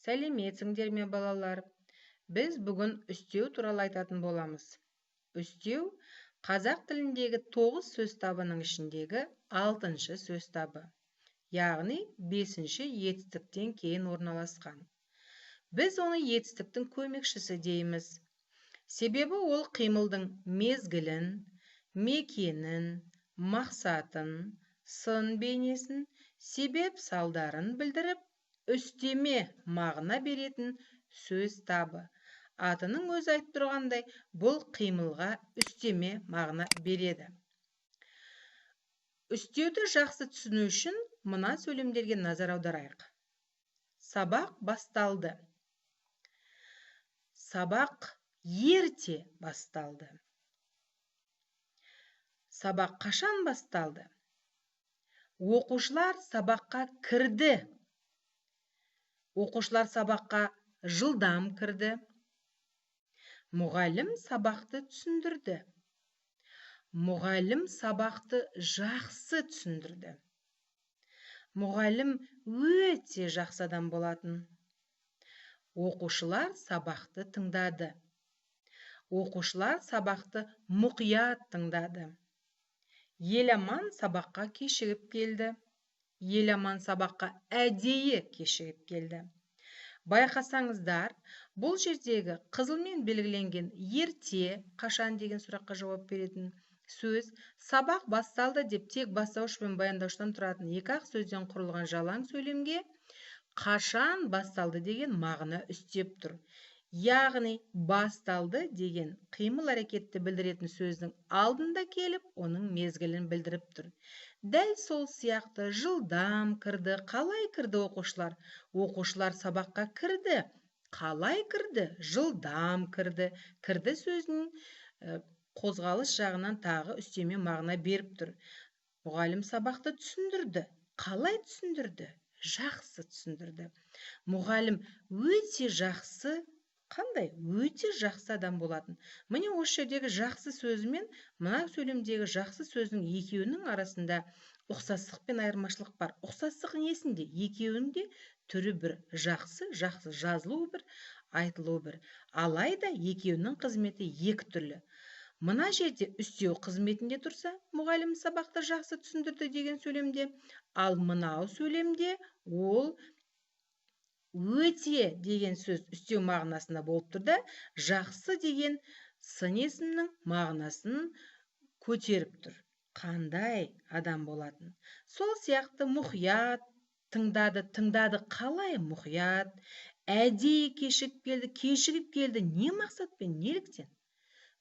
Сәлеметсіңдер ме, балалар? Біз бүгін үстеу туралы айтатын боламыз. Үстеу қазақ тіліндегі 9 сөз табының ішіндегі 6-шы сөз табы, яғни 5-ші етістіктен кейін орналасқан. Біз оны етістіктің көмекшісі дейміз. Себебі ол қимылдың мезгілін, мекенін, мақсатын, сын бейнесін, себеп салдарын білдіріп, үстеме мағына беретін сөз табы. Атының өзі айтып тұрғандай, бұл қимылға үстеме мағына береді. Үстеуді жақсы түсіну үшін мына сөйлемдерге назар аударайық. Сабақ басталды. Сабақ ерте басталды. Сабақ қашан басталды? Оқушылар сабаққа кірді. Оқушылар сабаққа жылдам кірді. Мұғалім сабақты түсіндірді. Мұғалім сабақты жақсы түсіндірді. Мұғалім өте жақсы адам болатын. Оқушылар сабақты тыңдады. Оқушылар сабақты мұқият тыңдады. Еламан сабаққа кешігіп келді. Еламан сабаққа әдейі кешігіп келді. Байқасаңыздар, бұл жердегі қызылмен белгіленген ерте, қашан деген сұраққа жауап беретін сөз сабақ басталды деп тек бастауыш пен баяндаушыдан тұратын екі-ақ сөзден құрылған жалаң сөйлемге қашан басталды деген мағына үстеп тұр. Яғни басталды деген қимыл әрекетті білдіретін сөздің алдында келіп, оның мезгілін білдіріп тұр. Дәл сол сияқты жылдам кірді. Қалай кірді оқушылар? Оқушылар сабаққа кірді. Қалай кірді? Жылдам кірді. Кірді сөзінің қозғалыс жағынан тағы үстеме мағына беріп тұр. Мұғалім сабақты түсіндірді. Қалай түсіндірді? Жақсы түсіндірді. Мұғалім өте жақсы, қандай? Өте жақсы адам болатын. Міне осы жердегі жақсы сөзі мен мына сөйлемдегі жақсы сөздің екеуінің арасында ұқсастық пен айырмашылық бар. Ұқсастық несінде? Екеуінің де түрі бір. Жақсы жазылуы бір, айтылуы бір. Алайда екеуінің қызметі екі түрлі. Мына жерде үстеу қызметінде тұрса, мұғалім сабақты жақсы түсіндірді деген сөйлемде, ал мынау сөйлемде ол өте деген сөз үстеу мағынасында болып тұр да, жақсы деген сын есімнің мағынасын көтеріп тұр. Қандай адам болатын? Сол сияқты мұқият тыңдады қалай мұқият? Әдейі кешігіп келді. Не мақсатпен, неліктен?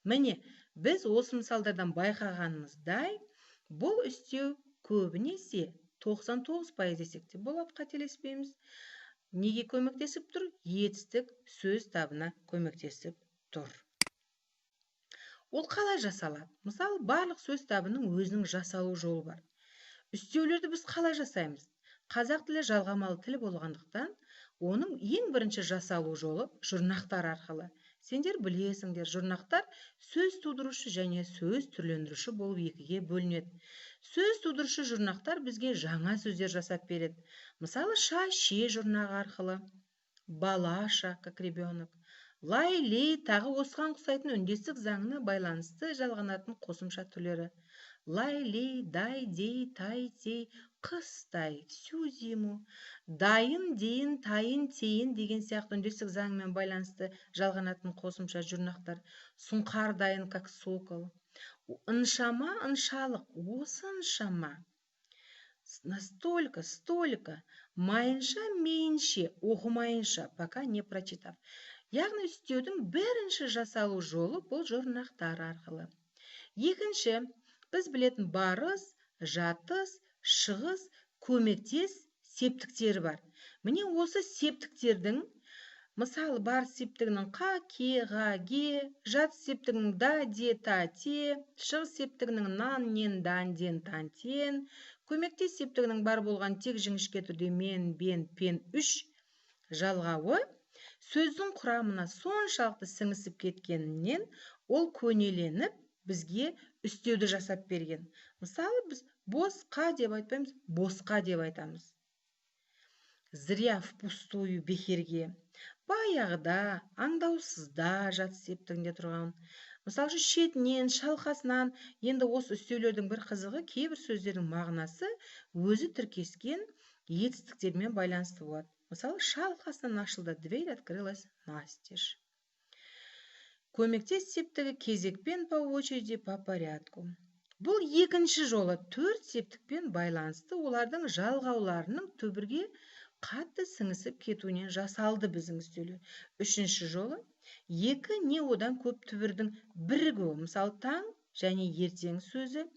Міне, біз осы мысалдардан байқағанымыздай, бұл үстеу көбінесе 99% десек те болады, қателеспейміз. Неге көмектесіп тұр? Етістік сөз табына көмектесіп тұр. Ол қалай жасалады? Мысалы, барлық сөз табының өзінің жасалу жолы бар. Үстеулерді біз қалай жасаймыз? Қазақ тілі жалғамалы тіл болғандықтан, оның ең бірінші жасалу жолы жұрнақтар арқылы. Сендер білесіңдер, жұрнақтар сөз тудырушы және сөз түрлендіруші болып екіге бөлінеді. Сөз тудырушы жұрнақтар бізге жаңа сөздер жасап береді. Мысалы, ша-ше жұрнағы арқылы, балаша, как ребенок, лай-лей тағы осыған ұқсайтын үндестік заңына байланысты жалғанатын қосымша түрлері. Лай-лей, дай-дей, тай-тей, қыстай, всю зиму, дайын, дейін, тайын, тейін деген сияқты үндестік заңымен байланысты жалғанатын қосымша жұрнақтар. Сұңқар дайын, как сокол. Ыншама, ыншалық, осы ыншама. Настолько, столько, майынша, мейінше, оқымайынша, пока не прочитав. Яғни үстеудің бірінші жасалу жолы бұл жұрнақтар арқылы. Екінші, біз білетін барыс, жатыс, шығыс, көмектес септіктері бар. Міне осы септіктердің, мысалы, бар септігінің қа, ке, ға, ге, жат септігінің да, де, та, те, шығыс септігінің нан, нен, дан, ден, тан, тен, көмектес септігінің бар болған тек жіңішке түрде мен, бен, пен, үш жалғауы сөздің құрамына соншалықты сіңісіп кеткенінен ол көнеленіп бізге үстеуді жасап берген. Мысалы, біз босқа деп айтпаймыз, босқа деп айтамыз. зря впустую бекерге. Баяғыда аңдаусызда жат септігінде тұрған. Мысалы үшін шетінен, шалқасынан. Енді осы үстеулердің бір қызығы, кейбір сөздердің мағынасы өзі тіркескен етістіктермен байланысты болады. Мысалы, шалқасынан ашылды, дверь открылась настежь. Көмектес септігі кезекпен по очереди по порядку. Бұл екінші жолы 4 септікпен байланысты олардың жалғауларының түбірге қатты сіңісіп кетуінен жасалды біздің үстеулер. Үшінші жолы екі не одан көп түбірдің бірігуі. Мысалы, таң және ертең сөзі.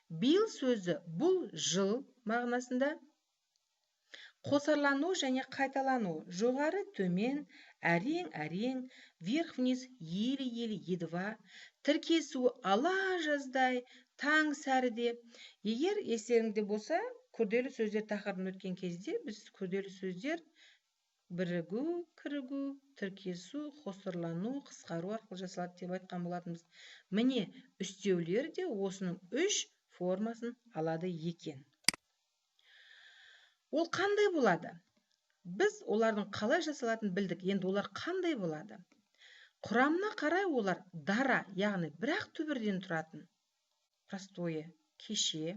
Биыл сөзі бұл жыл мағынасында. Қосарлану және қайталану. Жоғары төмен, әрең, вверх-вниз, еле-еле, едва. Тіркесуі ала жаздай, таң сәріде. Егер естеріңде болса, күрделі сөздер тақырыбын өткен кезде біз күрделі сөздер бірігу, кірігу, тіркесу, қосарлану, қысқару арқылы жасалады деп айтқан болатынбыз. Міне, үстеулер де осының 3 формасын алады екен. Ол қандай болады? Біз олардың қалай жасалатынын білдік. Енді олар қандай болады? Құрамына қарай олар дара, яғни бірақ түбірден тұратын. Простое, кеше.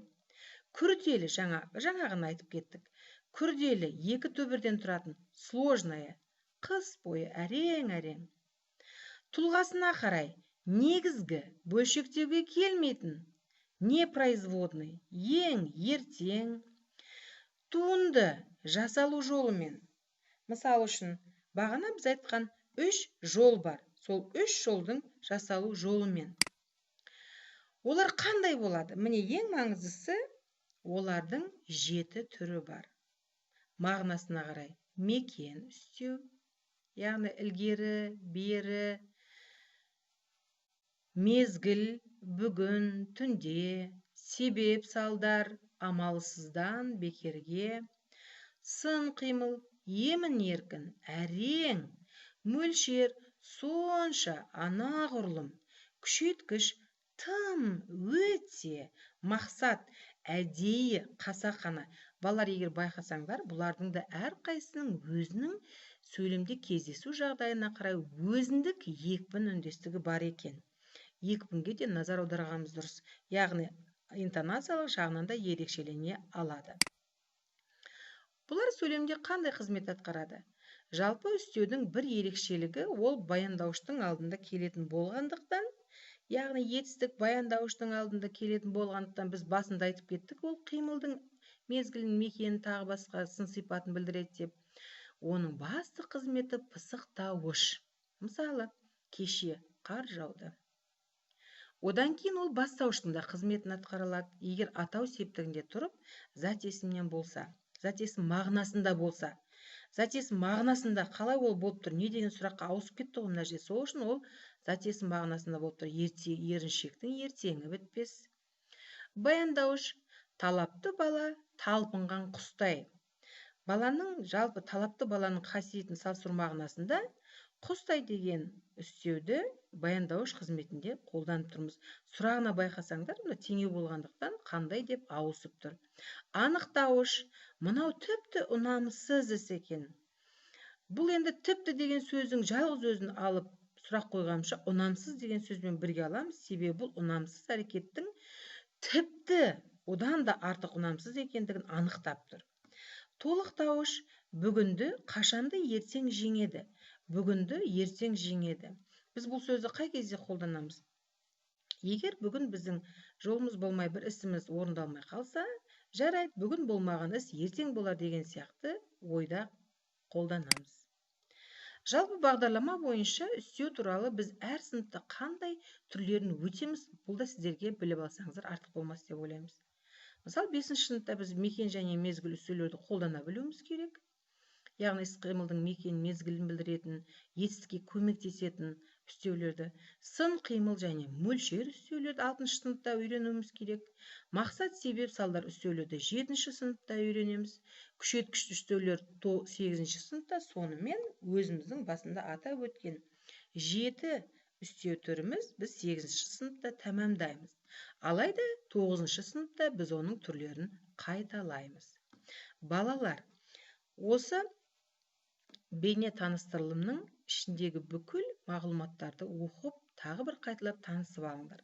Күрделі, жаңағын айтып кеттік. Күрделі, екі түбірден тұратын. Сложное, қыс бойы, әрең. Тұлғасына қарай негізгі, бөлшектеуге келмейтін. Непроизводный, ең, ертең. Туынды, жасалу жолымен. Мысалы үшін, бағана біз айтқан 3 жол бар. Сол 3 жолдың жасалу жолымен. Олар қандай болады? Міне ең маңыздысы, олардың 7 түрі бар. Мағынасына қарай мекен үстеу, яғни ілгері, бері, мезгіл, бүгін, түнде, себеп салдар, амалсыздан бекерге, сын қимыл, емін еркін, әрең, мөлшер, сонша, анағұрлым, күшейткіш, тым, өте, мақсат, әдейі, қасақана. Балалар, егер байқасаңдар, бұлардың да әрқайсының өзінің сөйлемде кездесу жағдайына қарай өзіндік екпін үндестігі бар екен. Екпінге де назар аударғанымыз дұрыс. Яғни интонациялық жағынан да ерекшелене алады. Бұлар сөйлемде қандай қызмет атқарады? Жалпы үстеудің бір ерекшелігі ол баяндауыштың алдында келетін болғандықтан, яғни етістік баяндауыштың алдында келетін болғандықтан біз басында айтып кеттік, ол қимылдың мезгілін, мекенін, тағы басқа сын сипатын білдіреді деп. Оның басты қызметі пысықтауыш. Мысалы, кеше қар жауды. Одан кейін ол бастауыштың да қызметін атқарылады. Егер атау септігінде тұрып, зат есімнен болса, зат есім мағынасында болса, зат есім мағынасында қалай ол болып тұр, не деген сұраққа ауысып кетті ғой мына жерде. Сол үшін ол зат есім мағынасында болып тұр. Еріншектің ертеңі бітпес. Баяндауыш, талапты бала, талпынған құстай. Жалпы талапты баланың қасиетін салыстыру мағынасында құстай деген үстеуді баяндауыш қызметінде қолданып тұрмыз. Сұрағына байқасаңдар, теңеу болғандықтан қандай деп ауысып тұр. Анықтауыш, мынау тіпті ұнамсыз іс екен. Бұл енді тіпті деген сөздің жалғыз өзін алып сұрақ қойғанымша, ұнамсыз деген сөзбен бірге аламыз, себебі бұл ұнамсыз әрекеттің тіпті одан да артық ұнамсыз екендігін анықтап тұр. Толықтауыш, бүгінді қашанды ертең жеңеді. Бүгінді ертең жеңеді. Біз бұл сөзді қай кезде қолданамыз? Егер бүгін біздің жолымыз болмай, бір ісіміз орындалмай қалса, жарайды, бүгін болмаған іс ертең болар деген сияқты ойда қолданамыз. Жалпы бағдарлама бойынша үстеу туралы біз әр сыныпта қандай түрлерін өтеміз, бұл да сіздерге біліп алсаңыздар артық болмас деп ойлаймыз. Мысалы, 5-ші сыныпта біз мекен және мезгіл үстеулерді қолдана білуіміз керек. Яғни іс-қимылдың мекен, мезгілін білдіретін, етістікке көмектесетін үстеулерді, сын қимыл және мөлшер үстеулерді 6-ші сыныпта үйренуіміз керек. Мақсат, себеп, салдар үстеулерді 7-ші сыныпта үйренеміз. Күшейткіш үстеулер 8-ші сыныпта. Сонымен өзіміздің басында атап өткен 7 үстеу түріміз біз 8-ші сыныпта тәмамдаймыз. Алайда 9-ші сыныпта біз оның түрлерін қайталаймыз. Балалар, Осы бейне таныстырылымның ішіндегі бүкіл мағлұматтарды оқып, тағы бір қайталап танысып алыңдар.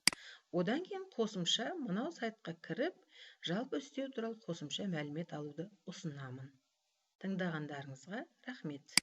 Одан кейін қосымша мынау сайтқа кіріп, жалпы істеу туралы қосымша мәлімет алуды ұсынамын. Тыңдағандарыңызға рахмет.